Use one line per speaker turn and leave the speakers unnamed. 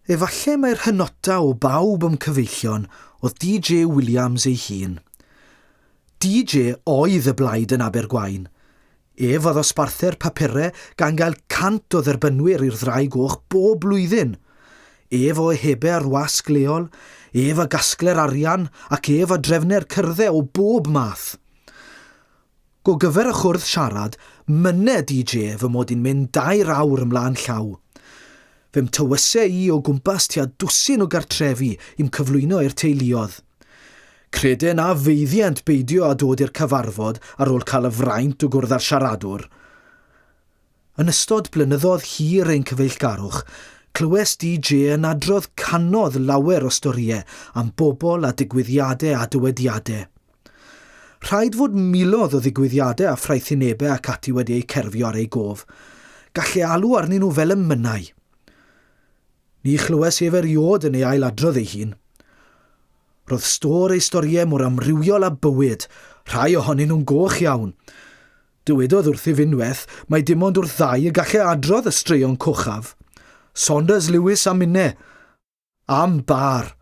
Efallai mae'r hynota o bawb am cyfeillion oedd DJ Williams ei hun. DJ oedd y blaid yn Abergwaun. Ef oedd osbarthu'r papurau gan gael 100 o dderbynwyr i'r Ddraig Goch bob blwyddyn. Ef o hebau ar wasg leol, ef o gasglu'r arian ac ef o drefnu'r cyrddau o bob math. Go gyfer y chwrdd siarad, myned DJ fy mod i'n mynd 2 awr ymlaen llaw. Fe'm tywysau I o gwmpas tua 12 o gartrefi i'm cyflwyno i'r teuluodd. Credyn a feiddiant beidio a dod i'r cyfarfod ar ôl cael y fraint o gwrdd â'r siaradwr. Yn ystod blynyddoedd hir ein cyfeillgarwch, clywes DJ yn adrodd canodd lawer o storiau am bobl a digwyddiadau a dywediadau. Rhaid fod miloedd o ddigwyddiadau a ffraethinebau ac ati wedi eu cerfio ar ei gof. Gallai alw arnyn nhw fel y mynnau. Ni chlywes ef eriod yn ei ailadrodd ei hun. Roedd stor ei storiau mor amrywiol a bywyd, rhai ohonyn nhw'n goch iawn. Dywedodd wrth ei finweth mae dim ond wrth 2 y gallai adrodd y straeon cochaf. Saunders Lewis a minnau. Am bar.